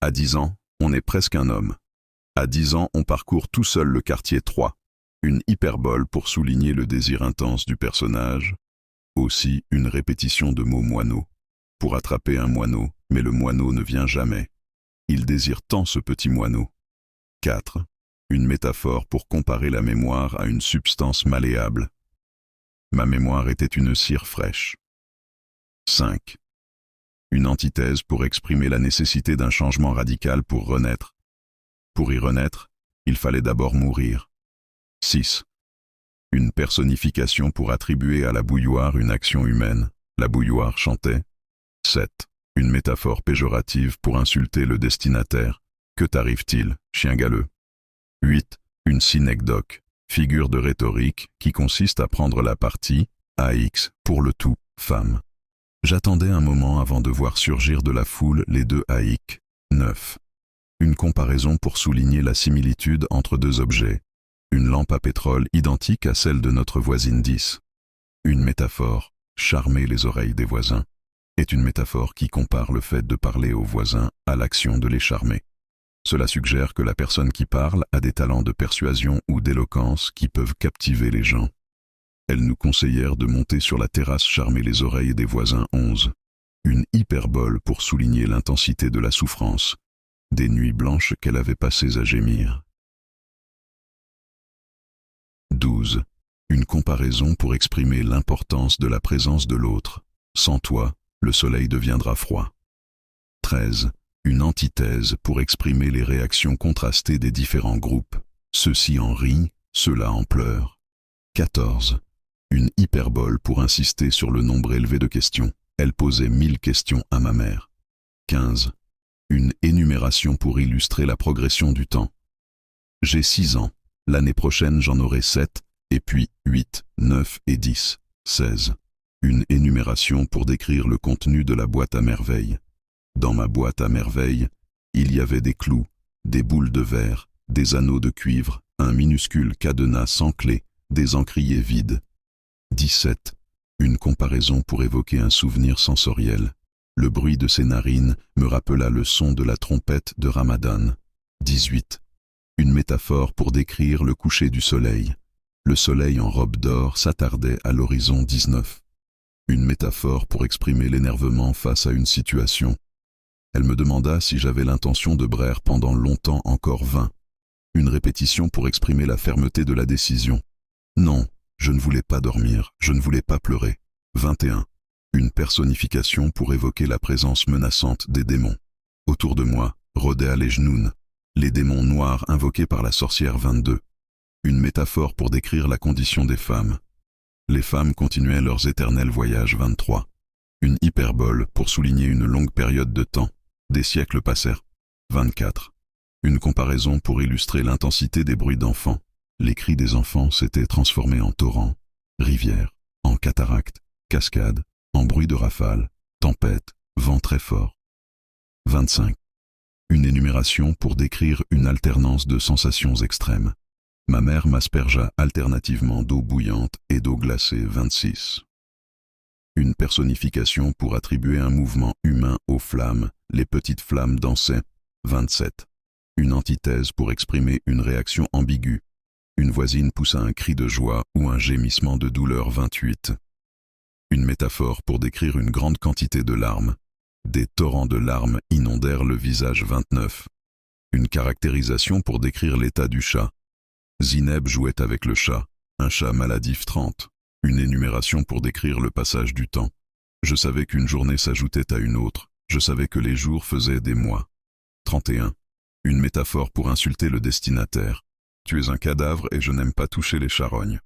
À 10 ans, on est presque un homme. À 10 ans, on parcourt tout seul le quartier 3. Une hyperbole pour souligner le désir intense du personnage. Aussi une répétition de mots moineaux. Pour attraper un moineau, mais le moineau ne vient jamais. Il désire tant ce petit moineau. 4. Une métaphore pour comparer la mémoire à une substance malléable. Ma mémoire était une cire fraîche. 5. Une antithèse pour exprimer la nécessité d'un changement radical pour renaître. Pour y renaître, il fallait d'abord mourir. 6. Une personnification pour attribuer à la bouilloire une action humaine. La bouilloire chantait. 7. Une métaphore péjorative pour insulter le destinataire. Que t'arrive-t-il, chien galeux? 8. Une synecdoque, figure de rhétorique qui consiste à prendre la partie, AX, pour le tout, femme. J'attendais un moment avant de voir surgir de la foule les deux AX. 9. Une comparaison pour souligner la similitude entre deux objets. Une lampe à pétrole identique à celle de notre voisine 10. Une métaphore, charmer les oreilles des voisins, est une métaphore qui compare le fait de parler aux voisins à l'action de les charmer. Cela suggère que la personne qui parle a des talents de persuasion ou d'éloquence qui peuvent captiver les gens. Elles nous conseillèrent de monter sur la terrasse charmer les oreilles des voisins 11. Une hyperbole pour souligner l'intensité de la souffrance, des nuits blanches qu'elle avait passées à gémir. 12. Une comparaison pour exprimer l'importance de la présence de l'autre. Sans toi, le soleil deviendra froid. 13. Une antithèse pour exprimer les réactions contrastées des différents groupes. Ceux-ci en rient, ceux-là en pleurent. 14. Une hyperbole pour insister sur le nombre élevé de questions. Elle posait 1000 questions à ma mère. 15. Une énumération pour illustrer la progression du temps. J'ai 6 ans. L'année prochaine, j'en aurai 7, et puis 8, 9 et 10, 16. Une énumération pour décrire le contenu de la boîte à merveilles. Dans ma boîte à merveilles, il y avait des clous, des boules de verre, des anneaux de cuivre, un minuscule cadenas sans clé, des encriers vides. 17. Une comparaison pour évoquer un souvenir sensoriel. Le bruit de ses narines me rappela le son de la trompette de Ramadan. 18. Une métaphore pour décrire le coucher du soleil. Le soleil en robe d'or s'attardait à l'horizon 19. Une métaphore pour exprimer l'énervement face à une situation. Elle me demanda si j'avais l'intention de braire pendant longtemps encore 20. Une répétition pour exprimer la fermeté de la décision. Non, je ne voulais pas dormir, je ne voulais pas pleurer. 21. Une personnification pour évoquer la présence menaçante des démons. Autour de moi, rôdaient à les genoux les démons noirs invoqués par la sorcière 22. Une métaphore pour décrire la condition des femmes. Les femmes continuaient leurs éternels voyages 23. Une hyperbole pour souligner une longue période de temps. Des siècles passèrent. 24. Une comparaison pour illustrer l'intensité des bruits d'enfants. Les cris des enfants s'étaient transformés en torrents, rivières, en cataractes, cascades, en bruit de rafales, tempêtes, vent très fort. 25. Une énumération pour décrire une alternance de sensations extrêmes. Ma mère m'aspergea alternativement d'eau bouillante et d'eau glacée 26. Une personnification pour attribuer un mouvement humain aux flammes. Les petites flammes dansaient 27. Une antithèse pour exprimer une réaction ambiguë. Une voisine poussa un cri de joie ou un gémissement de douleur 28. Une métaphore pour décrire une grande quantité de larmes. Des torrents de larmes inondèrent le visage 29. Une caractérisation pour décrire l'état du chat. Zineb jouait avec le chat, un chat maladif 30. Une énumération pour décrire le passage du temps. Je savais qu'une journée s'ajoutait à une autre. Je savais que les jours faisaient des mois. 31. Une métaphore pour insulter le destinataire. Tu es un cadavre et je n'aime pas toucher les charognes.